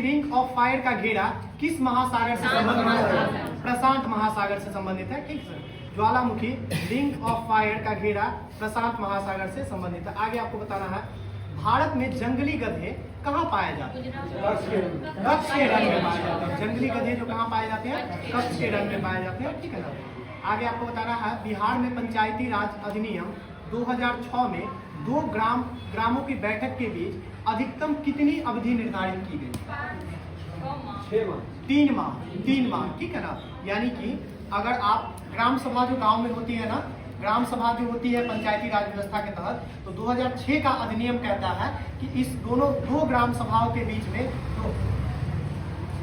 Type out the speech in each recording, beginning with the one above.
Ring of fire का घेरा किस महासागर से संबंधित है? प्रशांत महासागर से संबंधित है। ठीक sir. Jwalamukhi ring of fire का घेरा प्रशांत महासागर से संबंधित है। आगे आपको बताना है, भारत में जंगली गधे कहाँ पाए जाते हैं? कच्छ के रण में पाए जाते हैं। जंगली गधे जो कहाँ पाए जाते हैं? कच्छ के रण में पाए जाते हैं। ठीक है ना। आगे आपको बताना है, बिहार में पंचायती राज अधिनियम 2006 में दो ग्रामों की बैठक के बीच अधिकतम कितनी अवधि निर्धारित की गई? 3 माह। ठीक है ना। यानी कि अगर आप ग्राम सभा जो गांव में होती है ना, ग्राम सभा जो होती है पंचायती राज व्यवस्था के तहत, तो 2006 का अधिनियम कहता है कि इस दो ग्राम सभाओं के बीच में तो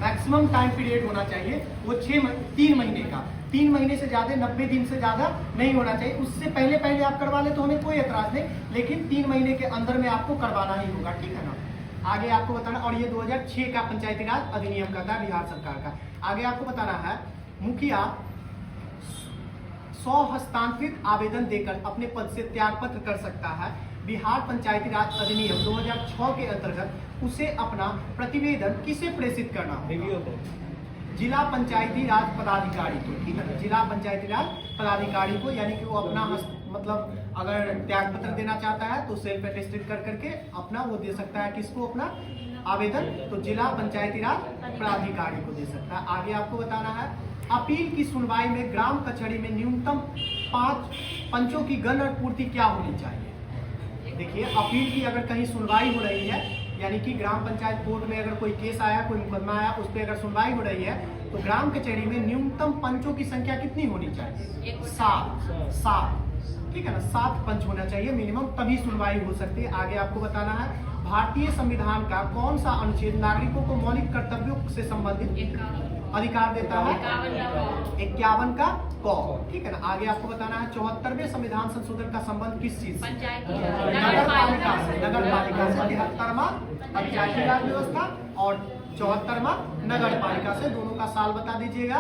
मैक्सिमम टाइम पीरियड होना चाहिए वो 3 महीने का। 3 महीने से ज्यादा, 90 दिन से ज्यादा नहीं होना चाहिए। उससे पहले आप करवा ले तो हमें कोई एतराज नहीं, लेकिन 3 महीने के अंदर में आपको करवाना ही होगा। ठीक है ना। आगे आपको बताना, और ये 2006 का पंचायती राज अधिनियम का था बिहार सरकार का। आगे आपको बताना है, मुखिया 100 हस्तांतरित आवेदन देकर अपने पद से त्यागपत्र कर सकता है। बिहार पंचायती राज अधिनियम 2006 के अंतर्गत उसे अपना प्रतिवेदन किसे प्रेषित करना होगा? जिला पंचायती राज पदाधिकारी को। ठीक है। जिला पंचायती राज पदाधिकारी को, यानी कि वो अपना मतलब अगर त्याग पत्र देना चाहता है तो सेल्फ अटेस्टेड कर करके अपना वो दे सकता है। किसको अपना आवेदन? तो जिला पंचायती राज पदाधिकारी को दे सकता है। आगे आपको बताना है, अपील की सुनवाई में ग्राम कचहरी में न्यूनतम 5 पंचों की गण और पूर्ति क्या होनी चाहिए? देखिए, अपील की अगर कहीं सुनवाई हो रही है, यानी कि ग्राम पंचायत कोर्ट में अगर कोई केस आया, कोई मुकदमा आया, उस पर अगर सुनवाई हो रही है तो ग्राम कचहरी में न्यूनतम पंचों की संख्या कितनी होनी चाहिए? 7। ठीक है ना। 7 पंच होना चाहिए मिनिमम, तभी सुनवाई हो सकती है। आगे आपको बताना है, भारतीय संविधान का कौन सा अनुच्छेद नागरिकों को मौलिक कर्तव्यों से संबंधित अधिकार देता है? 51 का क। ठीक है ना। आगे आपको बताना है, 74वें संविधान संशोधन का संबंध किस चीज से? नगर पालिका से। 73वां पंचायती राज व्यवस्था और 74वां नगर पालिका से। दोनों का साल बता दीजिएगा।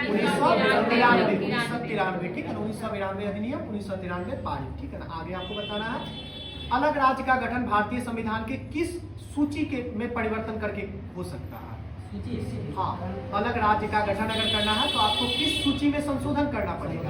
1993। ठीक है ना। 1992 अधिनियम, 1993 पारित। ठीक है ना। आगे आपको बताना है, अलग राज्य का गठन भारतीय संविधान के किस सूची के में परिवर्तन करके हो सकता है? हाँ, अलग राज्य का गठन अगर करना है तो आपको किस सूची में संशोधन करना पड़ेगा?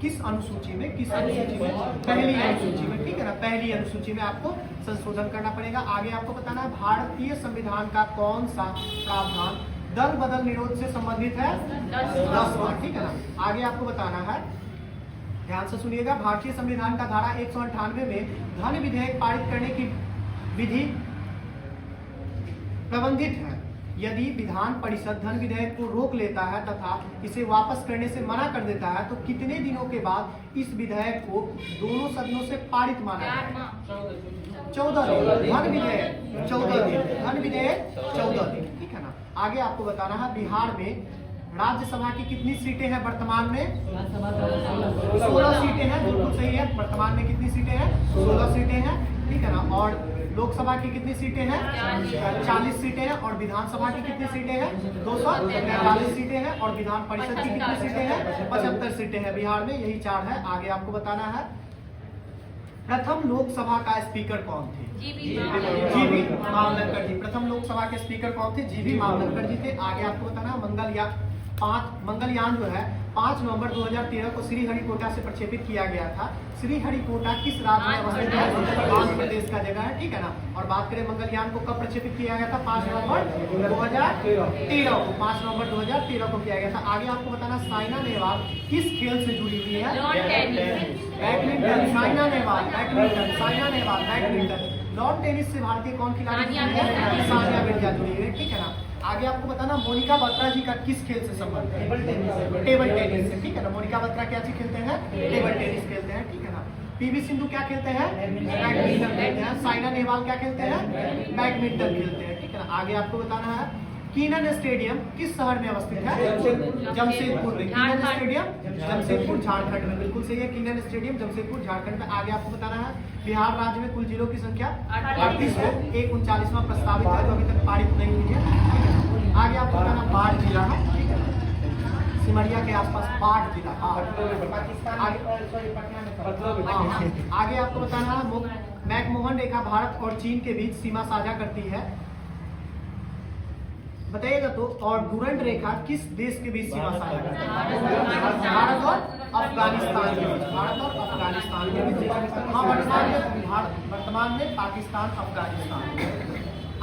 किस अनुसूची में? किस अनुसूची में? पहली अनुसूची में। ठीक है ना। पहली अनुसूची में आपको संशोधन करना पड़ेगा। आगे आपको बताना है, भारतीय संविधान का कौन सा प्रावधान दल बदल निरोध से संबंधित है? 10वां। ठीक है ना। आगे आपको बताना है, ध्यान से सुनिएगा, भारतीय संविधान का धारा 198 में धन विधेयक पारित करने की विधि प्रबंधित है। यदि विधान परिषद धन विधेयक को रोक लेता है तथा इसे वापस करने से मना कर देता है तो कितने दिनों के बाद इस विधेयक को दोनों सदनों से पारित माना जाएगा? 14 दिन। धन विधेयक 14 दिन। धन विधेयक 14 दिन। ठीक है ना। आगे आपको बताना है, बिहार में राज्यसभा की कितनी सीटें हैं वर्तमान में? 16 सीटें हैं। बिल्कुल सही है। वर्तमान में कितनी सीटें हैं? 16 सीटें हैं। ठीक है ना। और लोकसभा की कितनी सीटें हैं? 40 सीटें हैं। और विधानसभा की कितनी सीटें हैं? 243 सीटें हैं। और विधान परिषद की कितनी सीटें हैं? 75 सीटें हैं बिहार में। यही 4 है। आगे आपको बताना है, प्रथम लोकसभा का स्पीकर कौन थे? जीवी मावलंकर जी। प्रथम लोकसभा के स्पीकर कौन थे? जीवी मावलंकर जी थे। आगे आपको बताना, मंगलयान जो है 5 नवंबर 2013 को श्रीहरिकोटा से प्रक्षेपित किया गया था। श्रीहरिकोटा किस राज्य में अवस्थित है? आंध्र प्रदेश का जगह है। ठीक है ना। और बात करें मंगलयान को कब प्रक्षेपित किया गया था? 5 नवंबर 2013 को। 5 नवंबर 2013 को किया गया था। आगे आपको बताना, साइना नेहवाल किस खेल से जुड़ी हुई है? Badminton. Saina Nehwal badminton. Lawn tennis से भारतीय कौन खिलाड़ी जुड़ी है? सानिया मिर्जा जुड़ी है। ठीक है ना। आगे आपको बताना, मोनिका बत्रा जी का किस खेल से संबंध है? टेबल टेनिस से। ठीक है ना। मोनिका बत्रा क्या चीज खेलते हैं? टेबल टेनिस खेलते हैं। ठीक है ना। पीवी सिंधु क्या खेलते हैं? बैडमिंटन खेलते हैं। साइना नेहवाल क्या खेलते हैं? बैडमिंटन खेलते हैं। ठीक है ना। आगे आपको बताना है, कीनन स्टेडियम किस शहर में अवस्थित है? जमशेदपुर में। कीनन स्टेडियम जमशेदपुर झारखंड में। बिल्कुल सही है। कीनन स्टेडियम जमशेदपुर झारखंड में। आगे आपको बताना है, बिहार राज्य में कुल जिलों की संख्या 38 है। 39वां प्रस्तावित है जो अभी तक पारित नहीं हुई है। आगे आपको बताना, बाढ़ जिला है। ठीक है। सिमरिया के आसपास बाढ़ जिला। आगे आपको बताना है, मैकमोहन रेखा भारत और चीन के बीच सीमा साझा करती है। बताइएगा तो। और डूरंड रेखा किस देश के बीच सीमा साझा करती है? भारत और अफगानिस्तान के बीच। भारत और अफगानिस्तान के बीच। हाँ, वर्तमान में पाकिस्तान अफगानिस्तान।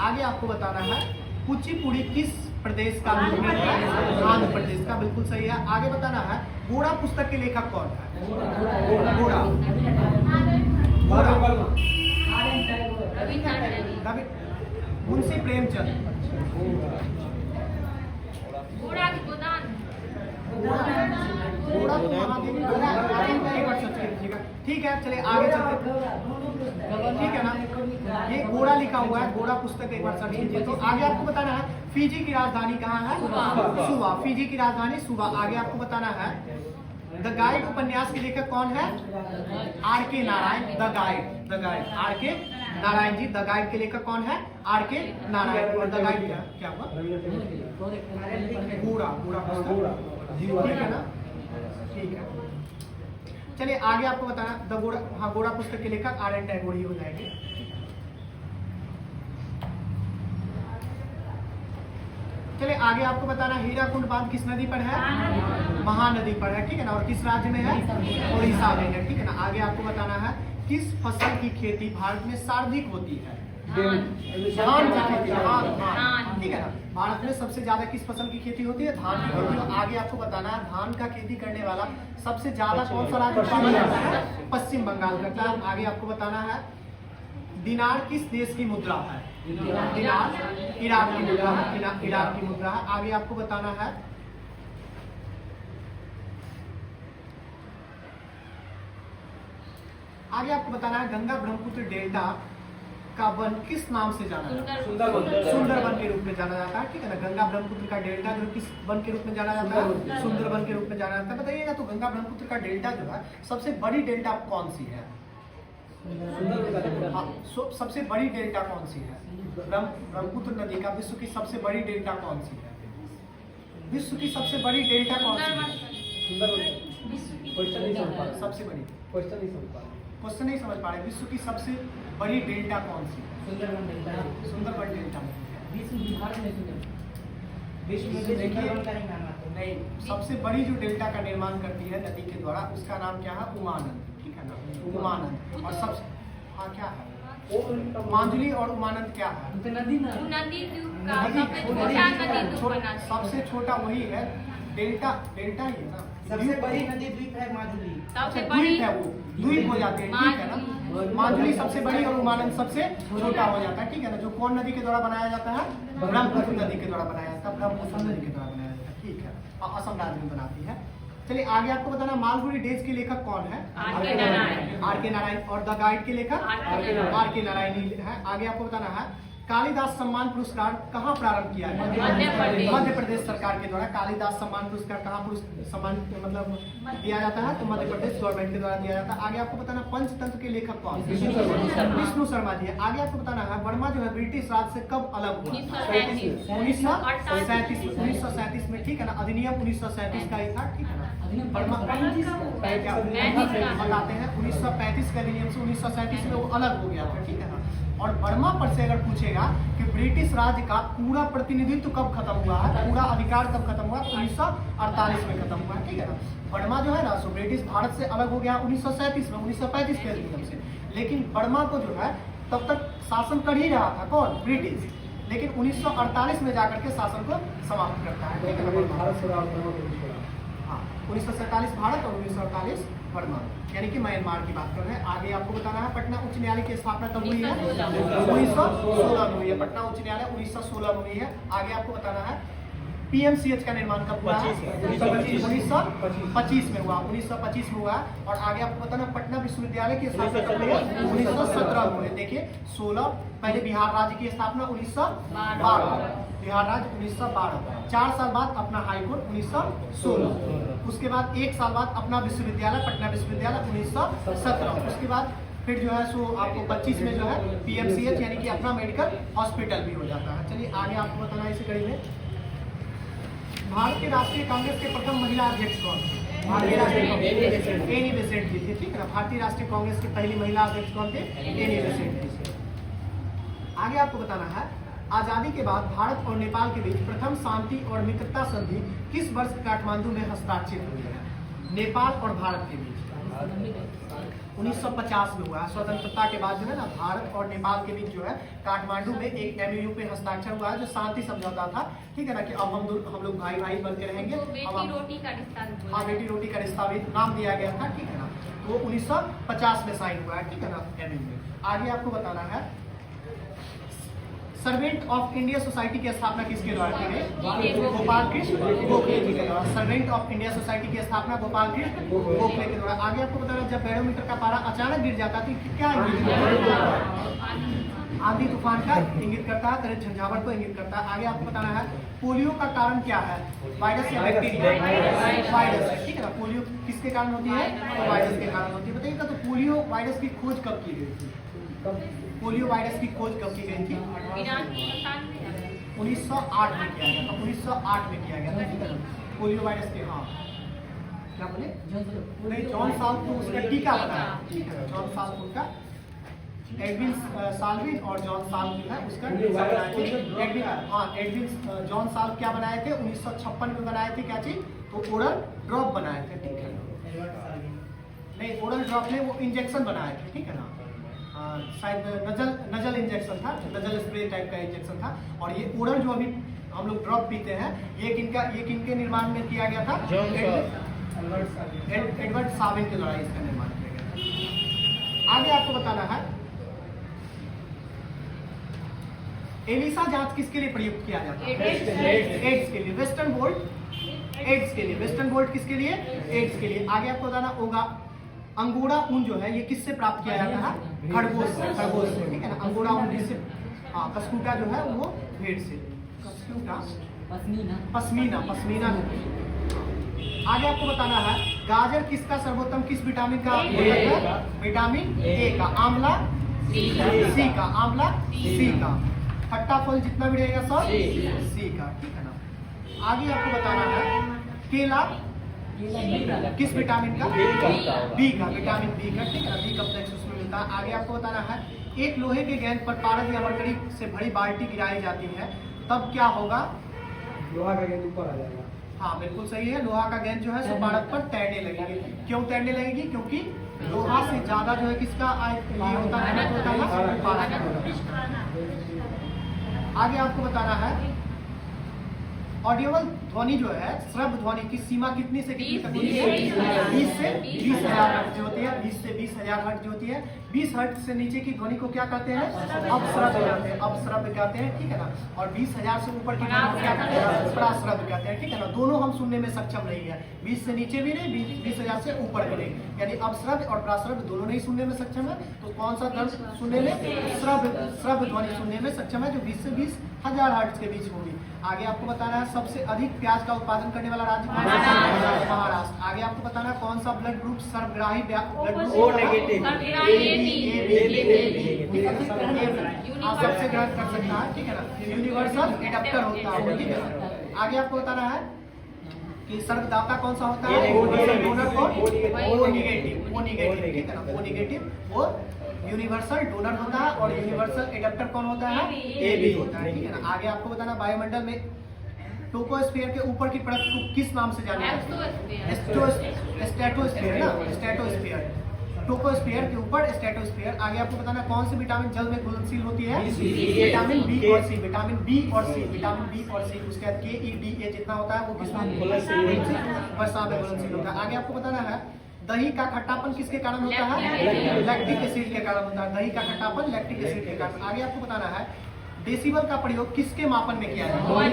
आगे आपको बताना है कुचिपुड़ी किस प्रदेश का नृत्य है? आंध्र प्रदेश का, बिल्कुल सही है। आगे बताना है घोड़ा पुस्तक के लेखक कौन है? घोड़ा मुंशी प्रेमचंद। घोड़ा तो महादेवी एक बार सर्च कीजिएगा। ठीक है, चलिए आगे चलते। ठीक है ना, ये घोड़ा लिखा हुआ है, घोड़ा पुस्तक एक बार सर्च कीजिए। तो आगे आपको बताना है फिजी की राजधानी कहाँ है? सुवा। फिजी की राजधानी सुवा। आगे आपको बताना है द गाइड उपन्यास के लेखक कौन है? आर के नारायण। द गाइड आर के नारायण जी। द गाइड के लेखक कौन है? आर के नारायण। और द गाइड क्या हुआ? घोड़ा। ठीक है ना, ठीक है। चलिए आगे आपको बताना द घोड़ा, हाँ, घोड़ा पुस्तक के लेखक आर एन टैगोर ही हो जाएंगे। चलिए आगे आपको बताना हीराकुंड बांध किस नदी पर है? महानदी पर है। ठीक है ना, और किस राज्य में है? उड़ीसा में है। ठीक है ना, आगे आपको बताना है किस फसल की खेती भारत में सर्वाधिक होती है? धान की खेती। धान। ठीक है ना, भारत में सबसे ज्यादा किस फसल की खेती होती है? धान की खेती। और आगे आपको बताना है धान का खेती करने वाला सबसे ज्यादा कौन सा राज्य करता है? पश्चिम बंगाल करता है। आगे आपको बताना है दिनार किस देश की मुद्रा है? दिनार इराक की मुद्रा है। इराक की मुद्रा है। आगे आपको बताना है गंगा ब्रह्मपुत्र डेल्टा का वन किस नाम से जाना जाता है? सुंदरबन के रूप में जाना जाता है। ठीक है ना, गंगा ब्रह्मपुत्र का डेल्टा जो किस वन के रूप में जाना जाता है? सुंदरबन के रूप में जाना जाता है। बताइएगा तो गंगा ब्रह्मपुत्र का डेल्टा जो है सबसे बड़ी डेल्टा कौन सी है? हाँ, सबसे बड़ी डेल्टा कौन सी है? ब्रह्मपुत्र नदी का विश्व की सबसे बड़ी डेल्टा कौन सी है? विश्व की सबसे बड़ी डेल्टा कौन सी है? सबसे बड़ी क्वेश्चन नहीं समझ पा रहे। विश्व की सबसे बड़ी डेल्टा कौन सी है? सुंदरबन डेल्टा। नहीं, सबसे बड़ी जो डेल्टा का निर्माण करती है नदी के द्वारा उसका नाम क्या है? उमानंद। ठीक है ना, उमानंद। और सबसे, हाँ, क्या है? मांजुली और उमानंद क्या है? सबसे छोटा वही है, डेल्टा ही है ना। सबसे बड़ी नदी द्वीप है माजुली। द्वीप है, वो द्वीप हो जाते हैं। ठीक है ना, मांजुली सबसे बड़ी और उमानंद सबसे छोटा हो जाता है। ठीक है ना, जो कौन नदी के द्वारा बनाया जाता है? ब्रह्मपुत्र नदी के द्वारा बनाया जाता है। ब्रह्मपुत्र नदी के द्वारा बनाया जाता है। ठीक है, और असम राज्य में बनाती है। चलिए आगे आपको बताना मालगुडी डेज के लेखक कौन है? आर के नारायण। और द गाइड के लेखक आर के नारायण ही है। आगे आपको बताना है कालिदास सम्मान पुरस्कार कहाँ प्रारंभ किया है? मध्य प्रदेश सरकार के द्वारा कालिदास सम्मान पुरस्कार कहाँ सम्मान मतलब दिया जाता है? तो मध्य प्रदेश गवर्नमेंट के द्वारा दिया जाता है। आगे आपको बताना पंचतंत्र के लेखक कौन? विष्णु शर्मा जी है। आगे आपको बताना है बर्मा जो है ब्रिटिश राज से कब अलग हुआ? 1937 में। ठीक है ना, अधिनियम 1937 का ही था। ठीक है ना, बर्मा बताते हैं 1935 के अधिनियम से 1937 में वो अलग हो गया था। ठीक है ना, और बर्मा पर से अगर पूछेगा कि ब्रिटिश राज का पूरा प्रतिनिधित्व कब खत्म हुआ है, पूरा अधिकार कब खत्म हुआ? 1948 में खत्म हुआ है। ठीक है ना, बर्मा जो है ना सो ब्रिटिश भारत से अलग हो गया 1937 में, 1935 के अधिनियम से। लेकिन बर्मा को जो है तब तक शासन कर ही रहा था कौन? ब्रिटिश। लेकिन 1948 में जाकर के शासन को समाप्त करता है। ठीक है ना, हाँ, 1947 भारत और 1948 बर्मा, यानी कि म्यांमार की बात कर रहे हैं। आगे आपको बताना है पटना उच्च न्यायालय की स्थापना कब हुई है? 1916 में हुई है। पटना उच्च न्यायालय 1916 में हुई है। आगे आपको बताना है पीएमसीएच का निर्माण कब हुआ है? 1925 में हुआ। 1925 में हुआ। और आगे आपको बताना पटना विश्वविद्यालय की स्थापना कब हुई है? 1917 में हुई। देखिए 16 पहले बिहार राज्य की स्थापना 1912, बिहार राज्य 1912। 4 साल बाद अपना हाईकोर्ट 1916। उसके बाद 1 साल बाद अपना विश्वविद्यालय पटना विश्वविद्यालय 1917। उसके बाद फिर जो है सो आपको 25 में जो है पीएमसीएच यानी कि अपना मेडिकल हॉस्पिटल भी हो जाता है। चलिए आगे आपको बताना इसी कड़ी में भारतीय राष्ट्रीय कांग्रेस के प्रथम महिला अध्यक्ष कौन? भारतीय राष्ट्रीय कांग्रेस एनी बेसेंट जी थे। ठीक है ना, भारतीय राष्ट्रीय कांग्रेस की पहली महिला अध्यक्ष कौन थे? एनी बेसेंट जी। आगे आपको बताना है आजादी के बाद भारत और नेपाल के बीच प्रथम शांति और मित्रता संधि किस वर्ष काठमांडू में हस्ताक्षरित हुई है? नेपाल और भारत के बीच 1950 में हुआ है। स्वतंत्रता के बाद जो है ना भारत और नेपाल के बीच जो है काठमांडू में एक MOU पे हस्ताक्षर हुआ है जो शांति समझौता था। ठीक है ना, कि अब हम लोग भाई भाई बनते रहेंगे। तो बेटी रोटी का रिश्ता भी हाँ, बेटी रोटी का रिश्ता भी नाम दिया गया था। ठीक है ना, तो 1950 में साइन हुआ है। ठीक है ना, MOU में। आगे आपको बताना है सर्वेंट ऑफ इंडिया सोसाइटी की स्थापना किसके द्वारा की गई? गोपाल कृष्ण गोखले के द्वारा। सर्वेंट ऑफ इंडिया सोसाइटी की स्थापना गोपाल कृष्ण गोखले के द्वारा। आगे आपको बताना है जब बैरोमीटर का पारा अचानक गिर जाता है तो क्या इंगित करता है? आंधी तूफान का इंगित करता है, तेज झंझावात को इंगित करता है। आगे आपको बताना है पोलियो का कारण क्या है? वायरस या बैक्टीरिया? वायरस है। ठीक है ना, पोलियो किसके कारण होती है? तो वायरस के कारण होती है। बताइएगा तो पोलियो वायरस की खोज कब की गई थी? पोलियो वायरस की खोज कब की गई थी? 1908 में किया गया था। 1908 में किया गया था। ठीक है ना, पोलियो वायरस के हाँ क्या बोले नहीं, जॉन साल्क तो उसका टीका बनाया। ठीक है, जॉन साल्क उनका एडविन साल्विन और जॉन साल्क जो है उसका टीका बनाए थे। एडविन जॉन साल्क क्या बनाए थे? 1956 में बनाए थे। क्या चीज? तो ओरल ड्रॉप बनाए थे। ठीक है, नहीं ओरल ड्रॉप में वो इंजेक्शन बनाए थे। ठीक है ना, शायद नजल इंजेक्शन था, नजल स्प्रे टाइप का इंजेक्शन था। और ये ओरल जो अभी हम लोग ड्रॉप पीते हैं ये किनके निर्माण में किया गया था? एडवर्ड साविन के द्वारा इसका निर्माण किया गया था। आगे आपको बताना है एलिसा जांच किसके लिए प्रयुक्त किया जाता है? एड्स के लिए। वेस्टर्न बोल्ट एड्स के लिए। वेस्टर्न बोल्ट किसके लिए? एड्स के लिए। आगे आपको बताना होगा अंगोरा ऊन जो है ये किससे प्राप्त किया जाता है? खरगोश से। खरगोश से। ठीक है ना, अंगोरा ऊन किससे? हाँ, कस्कूटा जो है वो भेड़ से। कस्कूटा पश्मीना। आगे आपको बताना है गाजर किसका सर्वोत्तम किस विटामिन का है? विटामिन ए का। आंवला सी का। आंवला सी का। खट्टा फल जितना भी रहेगा सब सी का। ठीक है ना, आगे आपको बताना है केला किस विटामिन का? बी का। विटामिन बी का। ठीक है ना, बी कम्प्लेक्स उसमें मिलता है। आगे आपको बताना है एक लोहे के गेंद पर पारद या मरकरी से भरी बाल्टी गिराई जाती है तब क्या होगा? लोहा का गेंद ऊपर आ जाएगा। हाँ, बिल्कुल सही है। लोहा का गेंद जो है सो पारद पर तैरने लगेगी। क्यों तैरने लगेगी? क्योंकि लोहा से ज्यादा जो है किसका ये होता है पारद। आगे आपको बताना है ऑडियोबल ध्वनि जो है श्रव्य ध्वनि की सीमा कितनी से कितनी तक होती है? 20 से 20,000 हर्ट्ज जो होती है। 20 से 20,000 हर्ट्ज जो होती है। 20 हर्ट्ज से नीचे की ध्वनि को क्या कहते हैं? अपश्रव्य कहते हैं। अपश्रव्य कहते हैं। ठीक है ना, और 20,000 से ऊपर की ध्वनि को क्या कहते हैं? प्राश्रव्य कहते हैं। ठीक है ना, दोनों हम सुनने में सक्षम नहीं है। 20 से नीचे भी नहीं, 20,000 से ऊपर भी नहीं, यानी अपश्रव्य और प्राश्रव्य दोनों नहीं सुनने में सक्षम है। तो कौन सा ध्वनि सुनने में? श्रव्य ध्वनि सुनने में सक्षम है जो 20 से 20,000 हर्ट्ज के बीच होगी। आगे आपको बताना है सबसे अधिक प्याज का उत्पादन करने वाला राज्य कौन सा? महाराष्ट्र। आगे आपको बताना है कौन सा ब्लड ग्रुप सर्वग्राही ब्लड ग्रुप? O negative. आप सबसे ग्रहण कर सकता है। ठीक है ना, यूनिवर्सल एडेप्टर होता है। ठीक है ना, आगे आपको बताना है कि सर्वदाता कौन सा होता है? डोनर और ओ नेगेटिव। ठीक है ना, ओ नेगेटिव वो यूनिवर्सल डोनर होता है और यूनिवर्सल एडेप्टर कौन होता है? ए बी होता है। ठीक है ना, आगे आपको बताना वायुमंडल में ट्रोपोस्फीयर के ऊपर की परत को किस नाम से जाना जाता है? स्ट्रेटोस्फीयर ना, स्ट्रेटोस्फीयर। ट्रोपोस्फीयर के ऊपर स्ट्रेटोस्फीयर। आगे आपको बताना कौन सी विटामिन जल में घुलनशील होती है? विटामिन बी और सी। विटामिन बी और सी। विटामिन बी और सी। उसके बाद के ई डी ए जितना होता है वो किस में वर्षा में घुलनशील होता है। आगे आपको बताना है दही का खट्टापन किसके कारण होता है? लैक्टिक एसिड के कारण होता है। दही का खट्टापन लैक्टिक एसिड के कारण। आगे आपको बताना है डेसिबल का प्रयोग किसके मापन में किया जाता है?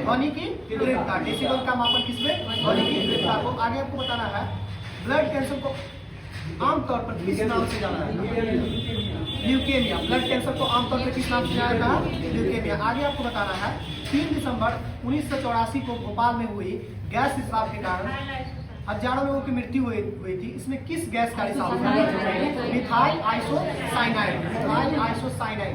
ध्वनि की तीव्रता। डेसिबल का मापन किसमें? ध्वनि की तीव्रता को। आगे आपको बताना है ब्लड कैंसर को आमतौर पर किस नाम से जाना जाता है? ल्यूकेमिया। ब्लड कैंसर को आमतौर पर किस नाम से जाना जाता है? ल्यूकेमिया। आगे आपको बताना है 3 दिसंबर 1984 को भोपाल में हुई गैस रिसाव के कारण हजारों लोगों की मृत्यु हुई थी। इसमें किस गैस का रिसाव हुआ? Methyl isocyanide. Methyl isocyanide.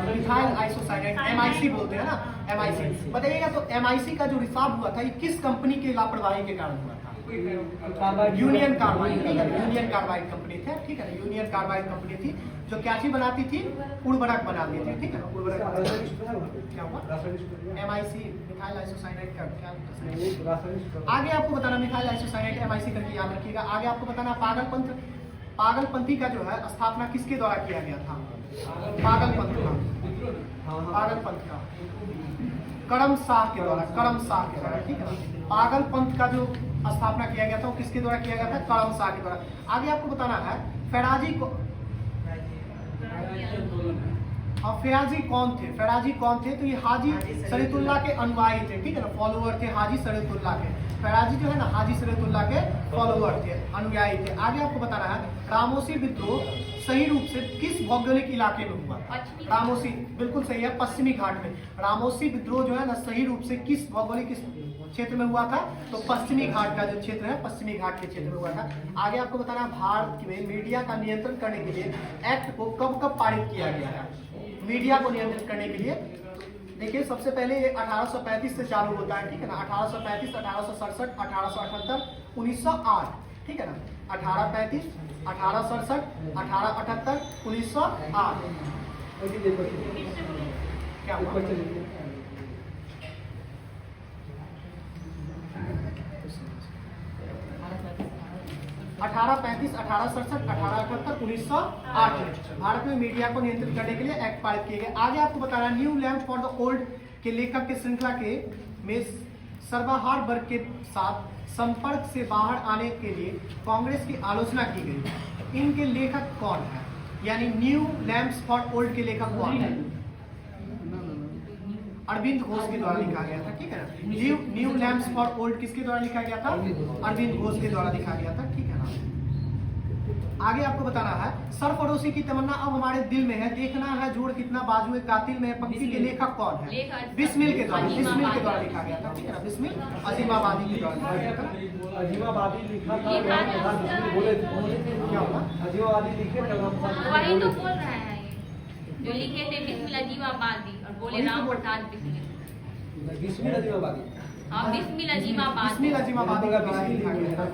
Methyl isocyanide MIC बोलते हैं ना, MIC। बताइएगा तो MIC का जो रिसाव हुआ था ये किस कंपनी की लापरवाही के कारण हुआ था? Union carbide. Union carbide company थी। ठीक है, यूनियन कार्बाइड कंपनी थी जो क्या चीज बनाती थी, उर्वरक बनाती थी, ठीक है ना, उर्वरक क्या हुआ, MIC मिथाइल आइसोसाइनेट का क्या। आगे आपको बताना मिथाइल आइसोसाइनेट MIC करके याद रखिएगा। आगे आपको बताना पागलपंथी का जो है स्थापना किसके द्वारा किया गया था, पागलपंथ का करम शाह के द्वारा, ठीक है ना। पागलपंथ का जो स्थापना किया गया था वो किसके द्वारा किया गया था, करम शाह के द्वारा। आगे आपको बताना है फैराजी कौन थे, तो ये हाजी शरीयतुल्लाह के अनुयायी थे, ठीक है ना, फॉलोअर थे हाजी शरीयतुल्लाह के। फैराजी जो है ना हाजी शरीयतुल्लाह के फॉलोअर थे, अनुयायी थे। आगे आपको बताना है रामोसी विद्रोह सही रूप से किस भौगोलिक इलाके में हुआ था, रामोसी बिल्कुल सही है, पश्चिमी घाट में। रामोसी विद्रोह जो है ना सही रूप से किस भौगोलिक क्षेत्र में हुआ था, तो पश्चिमी घाट का जो क्षेत्र है, पश्चिमी घाट के क्षेत्र में हुआ था। आगे आपको बताना भारत में मीडिया का नियंत्रण करने के लिए एक्ट को कब पारित किया गया है, मीडिया को नियंत्रित करने के लिए। देखिए सबसे पहले ये 1835 से चालू होता है, ठीक है ना, 1835, 1867, 1878, 1908, ठीक है ना, 1835, 1867, 1878, 1908। क्या हुआ, 1835, 1867, 1878, 1908 भारत में मीडिया को नियंत्रित करने के लिए एक्ट पारित किए गए। आगे आपको बताना new land for the old के लेखक के श्रृंखला के में सर्वहारा वर्ग के साथ संपर्क से बाहर आने के लिए कांग्रेस की आलोचना की गई। इनके लेखक कौन है, यानी न्यू लैंप्स फॉर ओल्ड के लेखक कौन है, अरविंद घोष के द्वारा लिखा गया था, ठीक है ना। न्यू लैंप्स फॉर ओल्ड किसके द्वारा लिखा गया था, अरविंद घोष के द्वारा लिखा गया था, ठीक है ना। आगे आपको बताना है सरफरोशी की तमन्ना अब हमारे दिल में है, देखना है जोड़ कितना बाजुए कातिल में है, पंक्ति के लेखक कौन है, बिस्मिल के द्वारा लिखा गया था, ठीक है ना, बिस्मिल अजीमाबादी के द्वारा लिखा गया था। अजीमाबादी लिखा था, क्या हुआ, अजीमाबादी लिखे वही तो बोल रहे हैं जो लिखे थे बिस्मिल अजीमाबादी और बोले राम प्रसाद बिस्मिल। बिस्मिल अजीमाबादी, हाँ बिस्मिल अजीमाबादी के द्वारा लिखा गया था।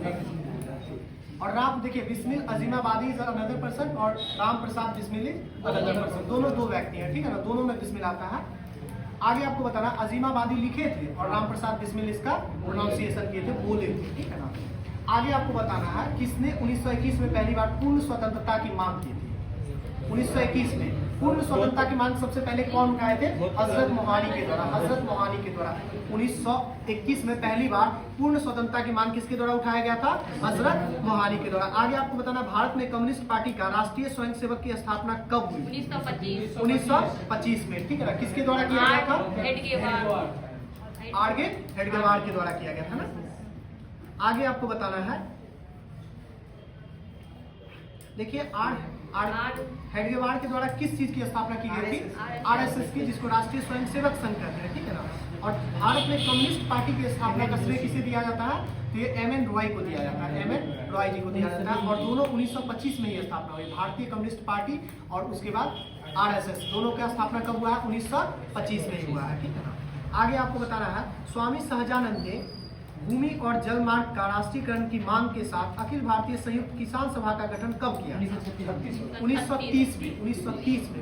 और राम देखिए Bismil Azimabadi is another person और Ram Prasad Bismil is another person, दोनों दो व्यक्ति हैं, ठीक है ना, दोनों में बिस्मिल आता है। आगे आपको बताना अजीमाबादी लिखे थे और राम प्रसाद बिस्मिल इसका प्रोनाउंसिएशन किए थे, बोले थे, ठीक है ना। आगे आपको बताना है किसने 1921 में पहली बार पूर्ण स्वतंत्रता की मांग की थी, 1921 में पूर्ण स्वतंत्रता की मांग सबसे पहले कौन उठाए थे, हजरत मोहानी के द्वारा, 1921 में पहली बार पूर्ण स्वतंत्रता की मांग किसके द्वारा उठाया गया था, हजरत मोहानी के द्वारा। आगे आपको बताना भारत में कम्युनिस्ट पार्टी का राष्ट्रीय स्वयंसेवक की स्थापना कब हुई, 1925 में, ठीक है ना, किसके द्वारा किया गया था, आर के हेडगेवार के द्वारा किया गया था ना। आगे आपको बताना है देखिए हेडगेवार के द्वारा किस चीज की स्थापना की गई थी, RSS की, जिसको राष्ट्रीय स्वयंसेवक संघ कहते हैं, ठीक है ना। और भारत में कम्युनिस्ट पार्टी की स्थापना का श्रेय किसे दिया जाता है, तो ये MN रॉय को दिया जाता है, MN रॉय जी को दिया जाता है। और दोनों 1925 में ही स्थापना हुई, भारतीय कम्युनिस्ट पार्टी और उसके बाद RSS, दोनों का स्थापना कब हुआ है, 1925 में ही हुआ है, ठीक है ना। आगे आपको बताना है स्वामी सहजानंद ने भूमि और जल मार्ग का राष्ट्रीयकरण की मांग के साथ अखिल भारतीय संयुक्त किसान सभा का गठन कब किया, 1936 में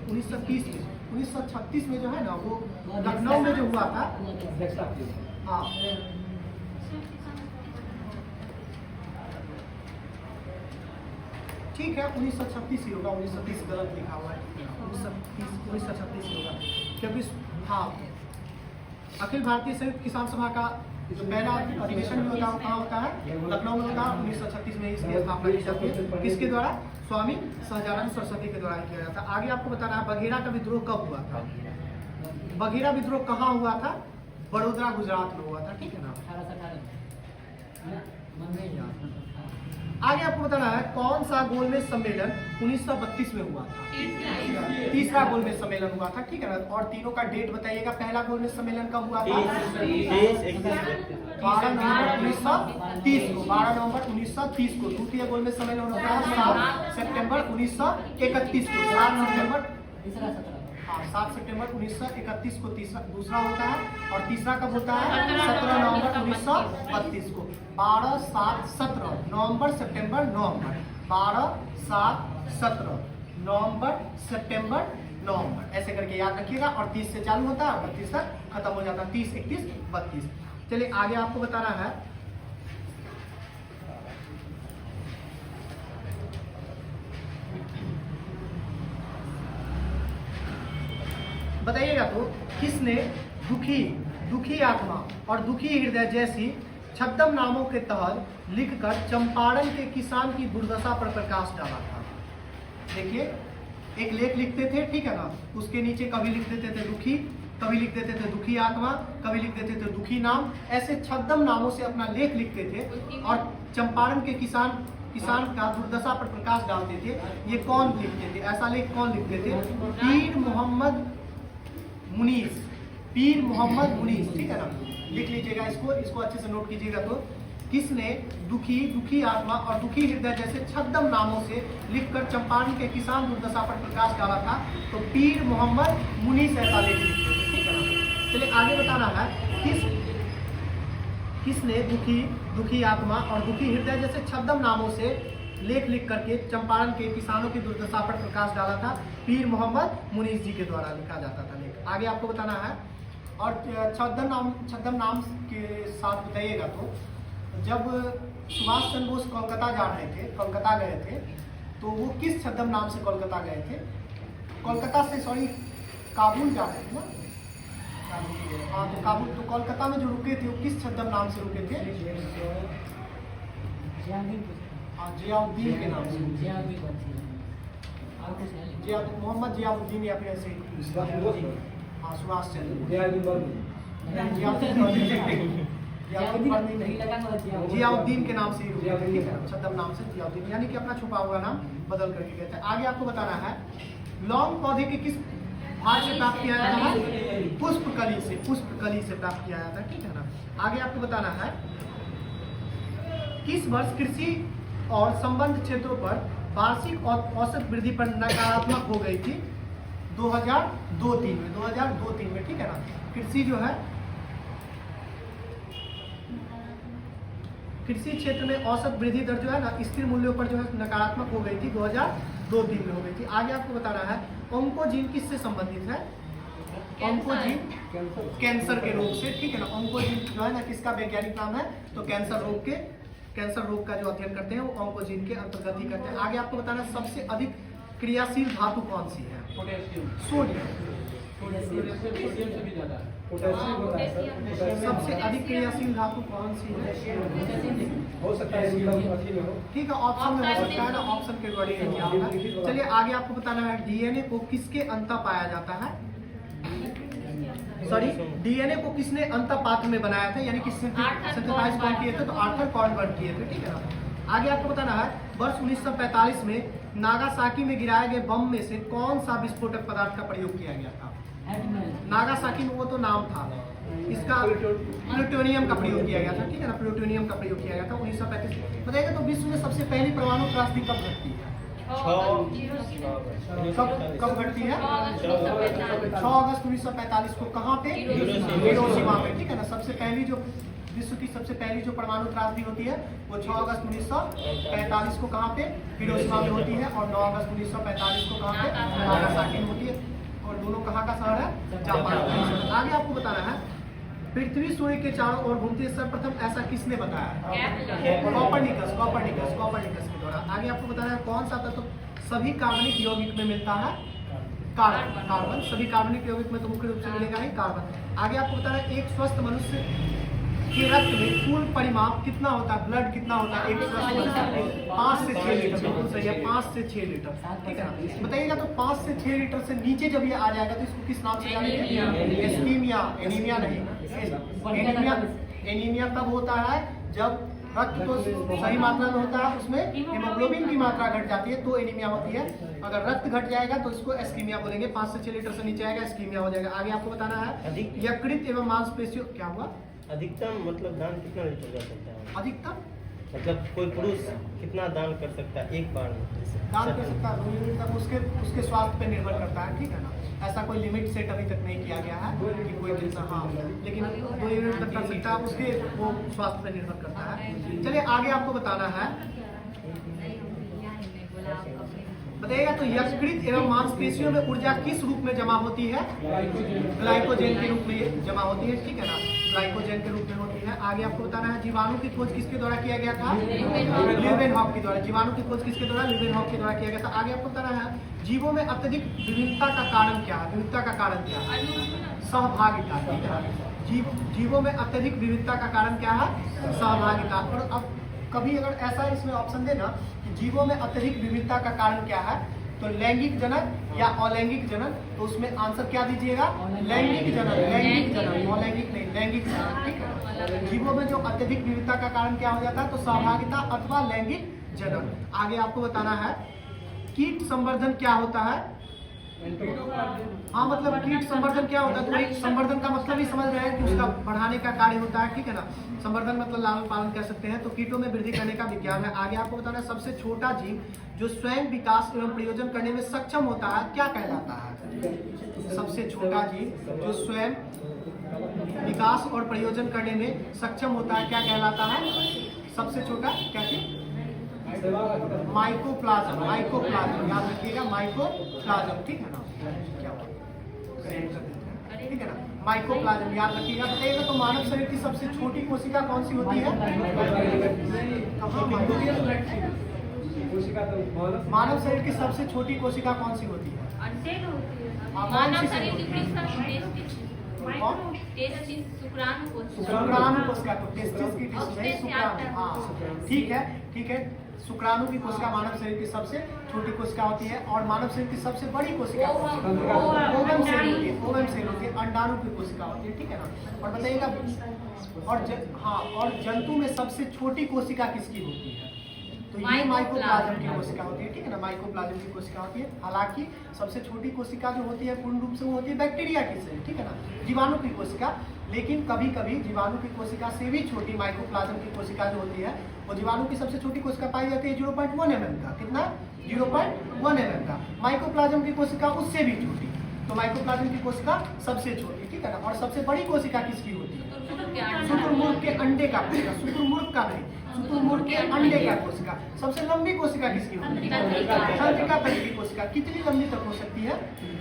1936 में जो है ना वो लखनऊ में जो हुआ था, हाँ ठीक है 1936 ही होगा, 1930 गलत लिखा हुआ है, 1936 ही होगा, क्योंकि हाँ अखिल भारतीय संयुक्त किसान सभा का जो पहला अधिवेशन में होता है कहाँ होता है, लखनऊ में होता है, 1936 में इसकी स्थापना की जाती है, किसके द्वारा, स्वामी सहजानंद सरस्वती के द्वारा किया जाता है। आगे आपको बताना है बघेरा का विद्रोह कब हुआ था, बघेरा विद्रोह कहाँ हुआ था, बड़ोदरा गुजरात में हुआ था, ठीक है ना। आगे आपको बताना है कौन सा गोलमेज सम्मेलन 1932 में हुआ था, तीसरा गोलमेज सम्मेलन हुआ था, ठीक है ना। और तीनों का डेट बताइएगा, पहला गोलमेज सम्मेलन कब हुआ था, 12 नवंबर 1930 को, 12 नवंबर 1930 को। द्वितीय गोलमेज सम्मेलन होता है 7 सितंबर 1931 को, 7 सितंबर 1931 को दूसरा होता है, और तीसरा कब होता है, 17 नवंबर 1932 को। 12, 7, 17 नवंबर, सितंबर, नवंबर, 12, 7, 17 नवंबर, सितंबर, नवंबर, ऐसे करके याद रखिएगा। और 30 से चालू होता है, 32 तक खत्म हो जाता है। 30, 31, 32। चलिए आगे आपको बताना है, बताइएगा तो किसने दुखी आत्मा और दुखी हृदय जैसी छद्म नामों के तहत लिखकर चंपारण के किसान की दुर्दशा पर प्रकाश डाला था। देखिए, एक लेख लिखते थे, ठीक है ना, उसके नीचे कभी लिख देते थे दुखी, कभी लिख देते थे दुखी आत्मा, कभी लिख देते थे दुखी नाम, ऐसे छद्म नामों से अपना लेख लिखते थे और चंपारण के किसान का दुर्दशा पर प्रकाश डालते थे। ये कौन लिखते थे? ऐसा लेख कौन लिखते थे? पीर मोहम्मद मुनीस, ठीक है ना, लिख लीजिएगा इसको अच्छे से नोट कीजिएगा। तो किसने दुखी आत्मा और दुखी हृदय जैसे छद्म नामों से लिखकर चंपारण के किसान दुर्दशा पर प्रकाश डाला था? तो पीर मोहम्मद मुनीस ऐसा लेख लिखते थे, ठीक है ना। चलिए आगे बताना है, किसने दुखी आत्मा और दुखी हृदय जैसे छद्म नामों से लेख लिख करके चंपारण के किसानों की दुर्दशा पर प्रकाश डाला था? पीर मोहम्मद मुनीस जी के द्वारा लिखा जाता था लेख। आगे आपको बताना है, और छद्म नाम के साथ बताइएगा तो जब सुभाष चंद्र बोस कोलकाता गए थे, तो वो किस छद्म नाम से कोलकाता गए थे? काबुल जा रहे थे ना? हाँ, तो काबुल, तो कोलकाता में जो रुके थे वो किस छद्म नाम से रुके थे? जियाउद्दीन के नाम से। मोहम्मद जियाउद्दीन या फिर ऐसे हाँ, सुभाष चंद्र जियाउद्दीन के नाम से ही रुके थे, छद्म नाम से जियाउद्दीन, यानी कि अपना छुपा हुआ नाम बदल करके गए थे। आगे आपको बताना है, लौंग पौधे के किस भाग से प्राप्त किया जाता है? पुष्पकली से प्राप्त किया जाता है, ठीक है ना। आगे आपको बताना है, किस वर्ष कृषि और संबंध क्षेत्रों पर वार्षिक और औसत वृद्धि पर नकारात्मक हो गई थी? 2002-3 में, ठीक है ना। कृषि जो है, कृषि क्षेत्र में औसत वृद्धि दर जो है ना, स्थिर मूल्यों पर जो है नकारात्मक हो गई थी, 2002-3 में हो गई थी। आगे आपको बताना है, ऑन्कोजीन किससे संबंधित है? ऑन्कोजीन कैंसर के रोग से, ठीक है ना। ऑन्कोजीन जो है ना, किसका वैज्ञानिक नाम है? तो कैंसर रोग का जो अध्ययन करते हैं वो ऑन्कोजीन के अंतर्गत ही करते हैं। आगे आपको बताना है, सबसे अधिक क्रियाशील धातु कौन सी है? सोडियम। सबसे अधिक क्रियाशील धातु कौन सी है? हो सकता है, ठीक है, ऑप्शन में हो सकता है ना, ऑप्शन के द्वारा ही आएगा। चलिए आगे आपको बताना है, डीएनए को किसके अंतः पाया जाता है? डीएनए को किसने अंतःपात्र में बनाया था, यानी कि सिंथेसाइज कौन किए थे? तो आर्थर कॉर्नबर्ग किए थे, ठीक है ना। आगे आपको बताना है, वर्ष 1945 में नागासाकी में गिराए गए बम में से कौन सा विस्फोटक पदार्थ का प्रयोग किया गया था? नागासाकी में वो तो नाम था, इसका प्लूटोनियम का प्रयोग किया गया था, ठीक है ना। प्लूटोनियम का प्रयोग किया गया था 1935। बताइएगा तो विश्व में सबसे पहली परमाणु त्रासदी कब घटती है? कब घटती है? 6 अगस्त 1945 को। कहाँ पे? हिरोशिमा पे, ठीक है ना। सबसे पहली जो विश्व की सबसे पहली जो परमाणु त्रासदी होती है वो 6 अगस्त 1945 को कहाँ पे? हिरोशिमा में होती है। और 9 अगस्त 1945 को कहाँ पे? नागासाकी में होती है। और दोनों कहाँ का शहर है? जापान। आगे आपको बताना है, पृथ्वी सूर्य के चारों ओर घूमती है, सर्वप्रथम ऐसा किसने बताया? कोपर्निकस के द्वारा। आगे आपको बताना है, कौन सा तत्व सभी कार्बनिक यौगिक में मिलता है? कार्बन। सभी कार्बनिक यौगिक में तो मुख्य रूप से मिलेगा ही कार्बन। आगे आपको बताना है, एक स्वस्थ मनुष्य के रक्त में कुल परिमाप कितना होता है? ब्लड कितना होता है एक स्वस्थ मनुष्य में? 5 से 6 लीटर। बिल्कुल सही है, 5 से 6 लीटर, ठीक है ना। बताइएगा तो 5 से 6 लीटर से नीचे जब ये आ जाएगा तो इसको किस नाम से जानेंगे? एस्कीमिया। एनीमिया नहीं, एनीमिया तब होता है जब रक्त तो सही मात्रा में होता है, उसमें हीमोग्लोबिन की मात्रा घट जाती है तो एनीमिया होती है। अगर रक्त घट जाएगा तो इसको एस्कीमिया बोलेंगे। 5 से 6 लीटर से नीचे आएगा एस्कीमिया हो जाएगा। आगे आपको बताना है, यकृत एवं मांसपेशियों, क्या हुआ? अधिकतम मतलब दान कितना लीटर कर सकता है? अधिकतम मतलब कोई पुरुष कितना दान कर सकता है एक बार में? दान कर सकता है 2 यूनिट तक, उसके स्वास्थ्य पे निर्भर करता है, ठीक है ना। ऐसा कोई लिमिट सेट अभी तक नहीं किया गया है कि कोई कितना, हाँ, लेकिन 2 यूनिट तक कर सकता है, उसके वो स्वास्थ्य पे निर्भर करता है। चलिए आगे आपको बताना है, बताइएगा तो यकृत एवं मांसपेशियों में ऊर्जा किस रूप में जमा होती है? ग्लाइकोजन के रूप में जमा होती है, ठीक है ना, ग्लाइकोजन के रूप में होती है। आगे आपको बताना है जीवाणु की खोज किसके द्वारा किया गया था? लीवेनहॉक के द्वारा। जीवाणु की खोज किसके द्वारा? लीवेनहॉक के द्वारा किया गया था। आगे आपको बताना है जीवों में अत्यधिक विविधता का कारण क्या है? विविधता का कारण क्या है? सहभागिता, ठीक है। जीवों में अत्यधिक विविधता का कारण क्या है? सहभागिता। और अब कभी अगर ऐसा इसमें ऑप्शन देना कि जीवों में अत्यधिक विविधता का कारण क्या है, तो लैंगिक जनन या अलैंगिक जनन, तो उसमें आंसर क्या दीजिएगा? लैंगिक जनन, लैंगिक जनन, अलैंगिक नहीं, लैंगिक जनन, ठीक है। जीवों में जो अत्यधिक विविधता का कारण क्या हो जाता है? तो सहभागिता अथवा लैंगिक जनन। आगे आपको बताना है कीट संवर्धन क्या होता है? हाँ, मतलब कीट संवर्धन क्या होता है? तो वही संवर्धन का मतलब ही समझ रहे हैं कि उसका बढ़ाने का कार्य होता है, ठीक है ना। संवर्धन मतलब लालन पालन कर सकते हैं। तो कीटों में वृद्धि करने का विज्ञान है। आगे आपको बताना है सबसे छोटा जीव जो स्वयं विकास एवं प्रयोजन करने में सक्षम होता है क्या कहलाता है? सबसे छोटा जीव जो स्वयं विकास और प्रयोजन करने में सक्षम होता है क्या कहलाता है? सबसे छोटा क्या चीज? माइकोप्लाज्म, माइकोप्लाज्म याद रखिएगा, माइकोप्लाज्म, ठीक है ना। क्या ठीक है ना, माइकोप्लाज्म याद रखिएगा। बताइएगा तो मानव शरीर की सबसे छोटी कोशिका कौन सी होती है? मानव शरीर की सबसे छोटी कोशिका कौन सी होती है? मानव शरीर की शुक्राणु कोशिका, तो टेस्टिस की टिश्यू नहीं, शुक्राणु। हाँ, ठीक है, ठीक है। शुक्राणु की कोशिका मानव शरीर की सबसे छोटी कोशिका होती है। और मानव शरीर की सबसे बड़ी कोशिका ओवम सेल होती है, ओवम सेल होती है, अंडाणु की कोशिका होती है, ठीक है ना। और बताइएगा और जंतु में सबसे छोटी कोशिका किसकी होती है? तो ये माइकोप्लाज्म की कोशिका होती है, ठीक है ना, माइकोप्लाज्म की कोशिका होती है। हालांकि सबसे छोटी कोशिका जो होती है पूर्ण रूप से वो होती है बैक्टीरिया की सेल, ठीक है ना, जीवाणु की कोशिका। लेकिन कभी कभी जीवाणु की कोशिका से भी छोटी माइकोप्लाज्म की कोशिका जो होती है वो जीवाणु की सबसे छोटी कोशिका पाई जाती है 0.1 mm का। कितना? 0.1 mm का। माइकोप्लाज्म की कोशिका उससे भी छोटी, तो माइकोप्लाज्म की कोशिका सबसे छोटी, ठीक है ना। और सबसे बड़ी कोशिका किसकी होती है? शुतुरमुर्ग के अंडे का कोशिका, शुतुरमुर्ग का नहीं, शुतुरमुर्ग के अंडे का कोशिका। सबसे लंबी कोशिका किसकी होती है? तंत्रिका तंत्र की कोशिका। कितनी लंबी तक हो सकती है?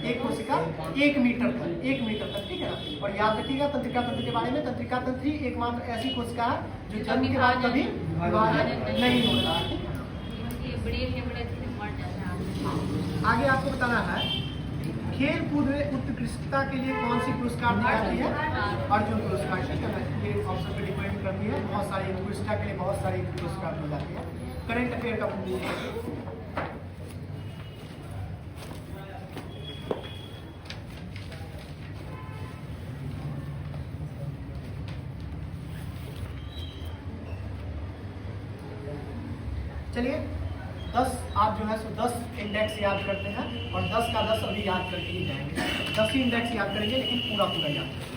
एक कोशिका 1 मीटर तक, 1 मीटर तक, ठीक है ना। और याद रखिएगा तंत्रिका तंत्र के बारे में, तंत्रिका तंत्र ही एकमात्र ऐसी कोशिका है जो जन्म के बाद कभी विभाजन नहीं होता है। आगे आपको बताना है खेल कूद में उत्कृष्टता के लिए कौन सी पुरस्कार दी जाती है? अर्जुन पुरस्कार, ठीक है ना। ये ऑप्शन पे डिपेंड करती है। बहुत सारी उत्कृष्टता के लिए बहुत सारी पुरस्कार दी जाती है। करंट अफेयर का चलिए 10 आप जो है सो 10 इंडेक्स याद करते हैं और 10 का 10 अभी याद करके ही जाएंगे। 10 ही इंडेक्स याद करेंगे लेकिन पूरा पूरा याद करेंगे।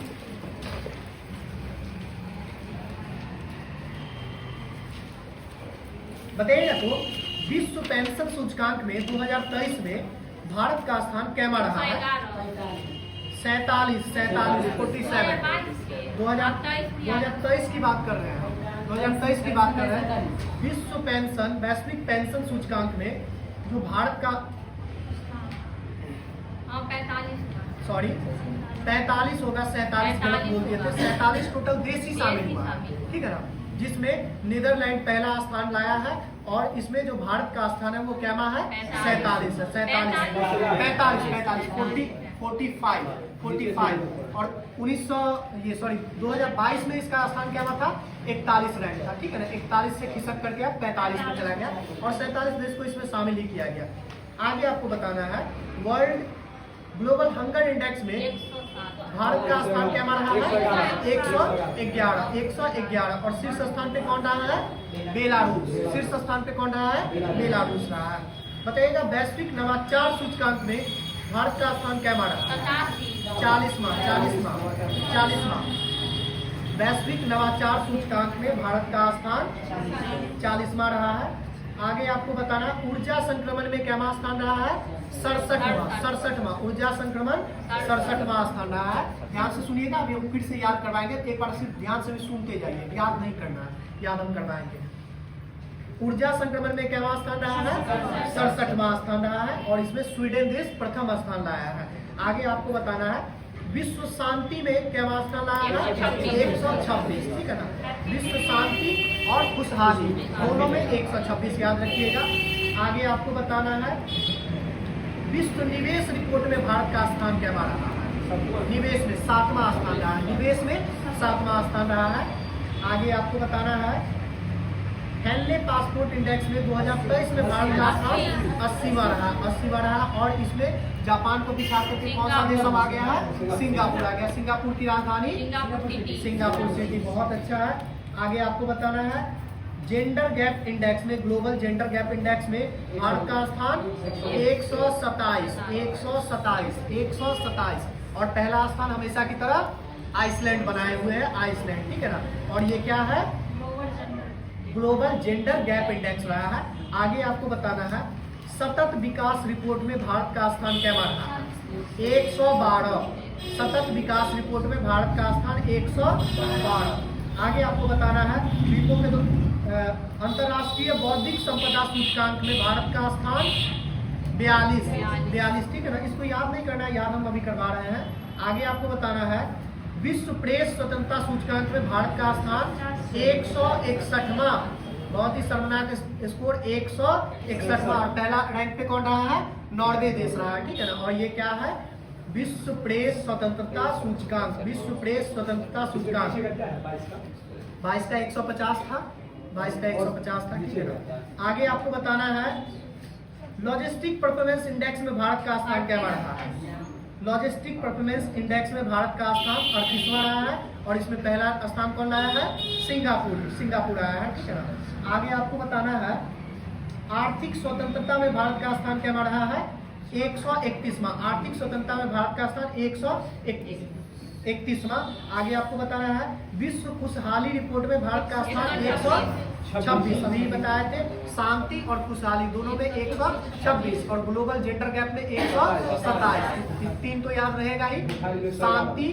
बताइएगा तो विश्व पेंशन सूचकांक में 2023 में भारत का स्थान कैमा रहा है? 47 2023 की बात कर रहे हैं, 2023 की बात कर रहे हैं। विश्व पेंशन वैश्विक पेंशन सूचकांक में जो भारत का 45 होगा, 47 गलत बोल दिए थे। 47 टोटल देश ही शामिल हुआ है, ठीक है ना, जिसमें नीदरलैंड पहला स्थान लाया है। और इसमें जो भारत का स्थान है वो कैमा है? 47 है, 45 और 2022 में इसका स्थान क्या था? 41 रैंक था, ठीक है ना। 41 से खिसक करके अब 45 में चला गया और 47 देश को इसमें शामिल ही किया गया। आगे आपको बताना है वर्ल्ड ग्लोबल हंगर इंडेक्स में भारत का स्थान क्या रहा है? 111 और शीर्ष स्थान पे कौन रहा है? बेलारूस। शीर्ष स्थान पे कौन रहा है? बेलारूस रहा है। बताइएगा वैश्विक नवाचार सूचकांक में भारत का स्थान क्या रहा? 40वां। वैश्विक नवाचार सूचकांक में भारत का स्थान 40वां रहा है। आगे आपको बताना ऊर्जा संक्रमण में क्या स्थान रहा है? 67वां। ऊर्जा संक्रमण 67वां स्थान रहा है। ध्यान से सुनिएगा, अभी हम फिर से याद करवाएंगे। एक बार सिर्फ ध्यान से भी सुनते जाइए, याद नहीं करना है, याद हम करवाएंगे। ऊर्जा संक्रमण में क्या स्थान रहा है? 67वां स्थान रहा है। और इसमें स्वीडन देश प्रथम स्थान लाया है। आगे आपको बताना है विश्व शांति में क्या स्थान लाया है? 126। ठीक है ना, विश्व शांति और खुशहाली दोनों में 126 याद रखिएगा। आगे आपको बताना है विश्व निवेश रिपोर्ट में भारत का स्थान क्या रहा है? निवेश में 7वां स्थान रहा है। निवेश में 7वां स्थान रहा है। आगे आपको बताना है हेनले पासपोर्ट इंडेक्स में 2023 में भारत का स्थान 80वां रहा। 80वां रहा। और इसमें जापान को पिछा करके कौन सा देश आ गया है? सिंगापुर आ गया। सिंगापुर की राजधानी सिंगापुर सिटी। बहुत अच्छा है। आगे आपको बताना है जेंडर गैप इंडेक्स में, ग्लोबल जेंडर गैप इंडेक्स में भारत का स्थान 127 और पहला स्थान हमेशा की तरह आइसलैंड बनाए हुए है, आइसलैंड। ठीक है ना। और ये क्या है? ग्लोबल जेंडर गैप इंडेक्स रहा है। आगे आपको बताना है सतत विकास रिपोर्ट में भारत का स्थान क्या रहा है? 112। सतत विकास रिपोर्ट में भारत का स्थान 112। आगे आपको बताना है विपो के अंतरराष्ट्रीय बौद्धिक संपदा सूचकांक में भारत का स्थान 42। ठीक है ना, इसको याद नहीं करना है, याद हम अभी करवा रहे हैं। आगे आपको बताना है विश्व प्रेस स्वतंत्रता सूचकांक में भारत का स्थान 161वां। बहुत ही शर्मनाक स्कोर 161वां। पहला रैंक पे कौन रहा है? नॉर्वे देश रहा है। ठीक है ना। और ये क्या है? विश्व प्रेस स्वतंत्रता सूचकांक। विश्व प्रेस स्वतंत्रता सूचकांक 22 का 150 था। 22 का 150 था। ठीक है ना। आगे आपको बताना है लॉजिस्टिक परफॉर्मेंस इंडेक्स में भारत का स्थान क्या रहा है? लॉजिस्टिक परफॉर्मेंस इंडेक्स में भारत का स्थान 38वां रहा है। और इसमें पहला स्थान कौन लाया है? सिंगापुर आया है। ठीक है ना। आगे आपको बताना है आर्थिक स्वतंत्रता में भारत का स्थान क्या रहा है? 131वां। आर्थिक स्वतंत्रता में भारत का स्थान 131वां। आगे आपको बताना है विश्व खुशहाली रिपोर्ट में भारत का स्थान 126। अभी बताए थे शांति और खुशहाली दोनों में 126 और ग्लोबल जेंडर गैप में 127। 3 तो याद रहेगा ही, शांति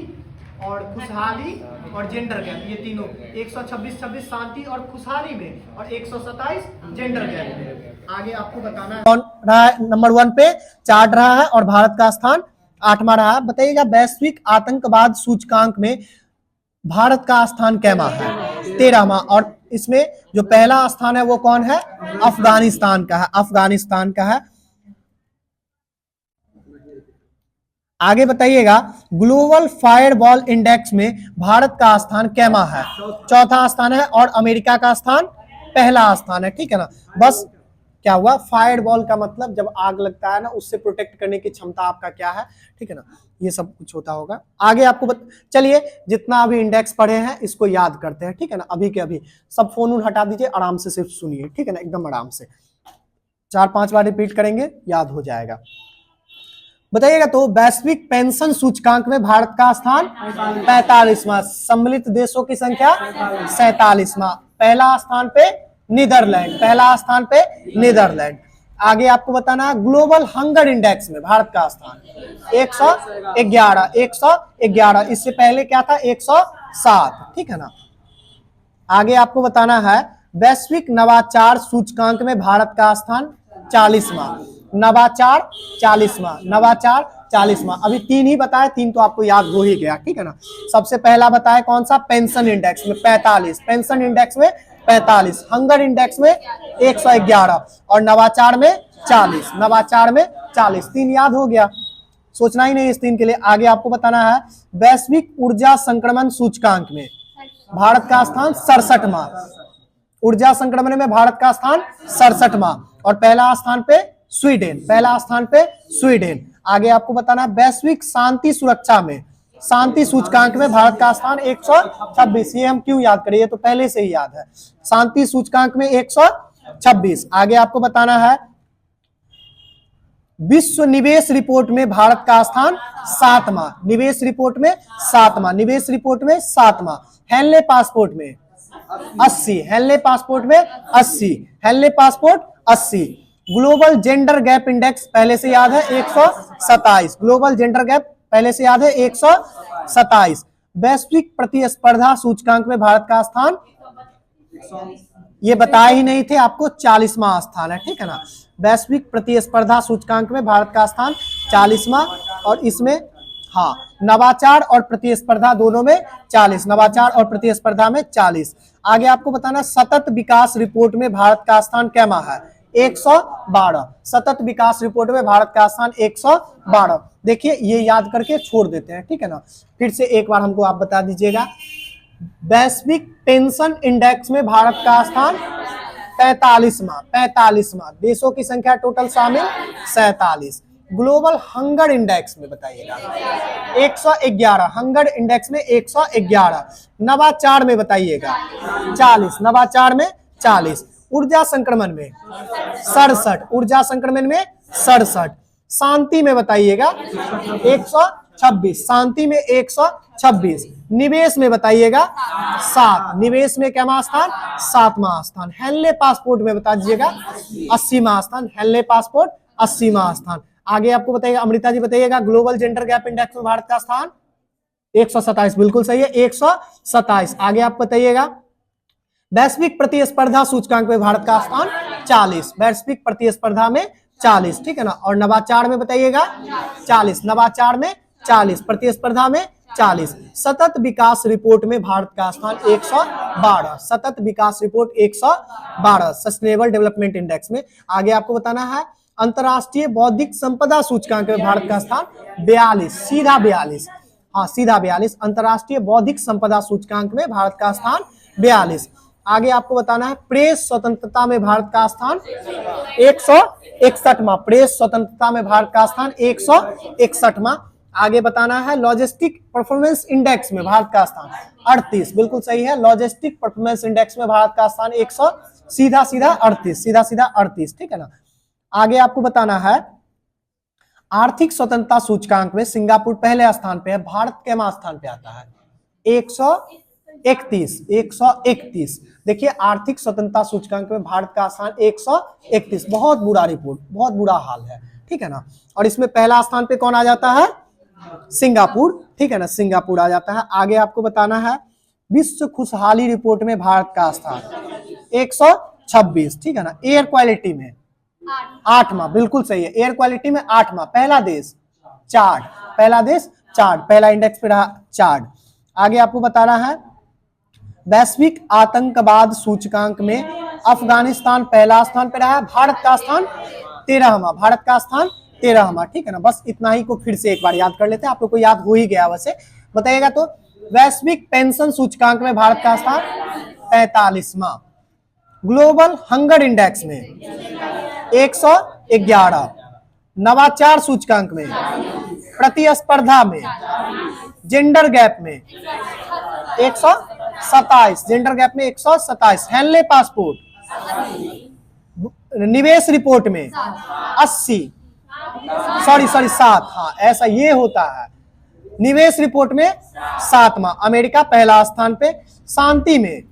और खुशहाली और जेंडर गैप, ये तीनों 126 शांति और खुशहाली में और 127 जेंडर गैप में। आगे आपको बताना है कौन रहा है नंबर 1 पे चार्ट रहा है और भारत का स्थान 8वां रहा। बताइएगा वैश्विक आतंकवाद सूचकांक में भारत का स्थान कैमा है? 13वां। और इसमें जो पहला स्थान है वो कौन है? अफगानिस्तान का है। अफगानिस्तान का है। आगे बताइएगा ग्लोबल फायरवॉल इंडेक्स में भारत का स्थान कैमा है? 4था स्थान है और अमेरिका का स्थान पहला स्थान है। ठीक है ना। बस क्या हुआ? फायरवॉल का मतलब जब आग लगता है ना, उससे प्रोटेक्ट करने की क्षमता आपका क्या है। ठीक है ना, ये सब कुछ होता होगा। आगे आपको चलिए जितना अभी इंडेक्स पढ़े हैं इसको याद करते हैं। ठीक है ना। अभी के अभी सब फोन हटा दीजिए, आराम से सिर्फ सुनिए। ठीक है ना, एकदम आराम से 4-5 बार रिपीट करेंगे, याद हो जाएगा। बताइएगा तो वैश्विक पेंशन सूचकांक में भारत का स्थान 45वां। सम्मिलित देशों की संख्या 47वां। पहला स्थान पे नीदरलैंड। पहला स्थान पे नीदरलैंड। आगे आपको बताना है ग्लोबल हंगर इंडेक्स में भारत का स्थान 111। इससे पहले क्या था? 107। ठीक है ना। आगे आपको बताना है वैश्विक नवाचार सूचकांक में भारत का स्थान 40वां। नवाचार 40वां। अभी 3 ही बताए, 3 तो आपको याद हो ही गया। ठीक है ना। सबसे पहला बताए कौन सा? पेंशन इंडेक्स में 45। पेंशन इंडेक्स में 45, हंगर इंडेक्स में 111 और नवाचार में 40। नवाचार में 40। 3 याद हो गया, सोचना ही नहीं इस 3 के लिए। आगे आपको बताना है वैश्विक ऊर्जा संक्रमण सूचकांक में भारत का स्थान 67वां। ऊर्जा संक्रमण में भारत का स्थान 67वां और पहला स्थान पे स्वीडन। पहला स्थान पे स्वीडन। आगे आपको बताना है वैश्विक शांति सुरक्षा में, शांति सूचकांक में भारत का स्थान 126। ये हम क्यों याद करें, ये तो पहले से ही याद है। शांति सूचकांक में 126। आगे आपको बताना है विश्व निवेश रिपोर्ट में भारत का स्थान 7वां। निवेश रिपोर्ट में 7वां। निवेश रिपोर्ट में 7वां। हेनले पासपोर्ट में 80। हेनले पासपोर्ट में 80। Henley passport 80। Global gender gap index पहले से याद है 127। ग्लोबल जेंडर गैप पहले से याद है 127। वैश्विक प्रतिस्पर्धा सूचकांक में भारत का स्थान ये बताए ही नहीं थे आपको, 40वां स्थान है, ठीक है ना। वैश्विक प्रतिस्पर्धा सूचकांक में भारत का स्थान 40वां, और इसमें हाँ नवाचार और प्रतिस्पर्धा दोनों में 40, नवाचार और प्रतिस्पर्धा में 40। आगे आपको बताना सतत विकास रिपोर्ट में भारत का स्थान कैमा है, 112। सतत विकास रिपोर्ट में भारत का स्थान 112। देखिए ये याद करके छोड़ देते हैं, ठीक है ना। फिर से एक बार हमको आप बता दीजिएगा। वैश्विक पेंशन इंडेक्स में भारत का स्थान 45वां। देशों की संख्या टोटल शामिल 47। ग्लोबल हंगर इंडेक्स में बताइएगा 111। हंगर इंडेक्स में 111। नवाचार में बताइएगा 40। नवाचार में 40। ऊर्जा संक्रमण में 67। ऊर्जा संक्रमण में 67। शांति में बताइएगा 126। शांति में 126। निवेश में बताइएगा 7। निवेश में क्या स्थान, 7वां स्थान। हेनले पासपोर्ट में बता दीजिएगा 80वां स्थान। हेनले पासपोर्ट 80वां स्थान। आगे आपको बताइएगा, अमृता जी बताइएगा, ग्लोबल जेंडर गैप इंडेक्स में भारत का स्थान 127। बिल्कुल सही है, 127। आगे आप बताइएगा वैश्विक प्रतिस्पर्धा सूचकांक में भारत का स्थान 40। वैश्विक प्रतिस्पर्धा में 40, ठीक है ना। और नवाचार में बताइएगा 40। नवाचार में 40। प्रतिस्पर्धा में 40। सतत विकास रिपोर्ट में भारत का स्थान 112। सतत विकास रिपोर्ट 112 सस्टेनेबल डेवलपमेंट इंडेक्स में। आगे आपको बताना है अंतरराष्ट्रीय बौद्धिक संपदा सूचकांक में भारत का स्थान 42। सीधा 42। हाँ सीधा 42। अंतरराष्ट्रीय बौद्धिक संपदा सूचकांक में भारत का स्थान 42। आगे आपको बताना है प्रेस स्वतंत्रता में भारत का स्थान 161वां। प्रेस स्वतंत्रता में भारत का स्थान 161वां। आगे बताना है लॉजिस्टिक परफॉर्मेंस इंडेक्स में भारत का स्थान 38। बिल्कुल सही है, लॉजिस्टिक परफॉर्मेंस इंडेक्स में भारत का स्थान 100 सीधा 38। सीधा 38, ठीक है ना। आगे आपको बताना है आर्थिक स्वतंत्रता सूचकांक में सिंगापुर पहले स्थान पे है, भारत केमा स्थान पे आता है 131। 131। देखिए आर्थिक स्वतंत्रता सूचकांक में भारत का स्थान 131। बहुत बुरा रिपोर्ट, बहुत बुरा हाल है, ठीक है ना। और इसमें पहला स्थान पे कौन आ जाता है, सिंगापुर, ठीक है ना, सिंगापुर आ जाता है। आगे आपको बताना है विश्व खुशहाली रिपोर्ट में भारत का स्थान 126, ठीक है ना। एयर क्वालिटी में 8वां। बिल्कुल सही है, एयर क्वालिटी में 8वां। पहला देश चार्ड। पहला देश चार्ड, पहला इंडेक्स पे रहा चार्ड। आगे आपको बताना है वैश्विक आतंकवाद सूचकांक में अफगानिस्तान पहला स्थान पे रहा है, भारत का स्थान 13वां। भारत का स्थान 13वां, ठीक है ना। बस इतना ही को फिर से एक बार याद कर लेते हैं, आप लोग को याद हो ही गया वैसे। बताइएगा तो वैश्विक पेंशन सूचकांक में भारत का स्थान 45वां। ग्लोबल हंगर इंडेक्स में 111। नवाचार सूचकांक में, प्रतिस्पर्धा में, जेंडर गैप में 127। जेंडर गैप में 127। हेनले पासपोर्ट, निवेश रिपोर्ट में 80। सॉरी 7। हाँ ऐसा ये होता है, निवेश रिपोर्ट में 7वां। अमेरिका पहला स्थान पे। शांति में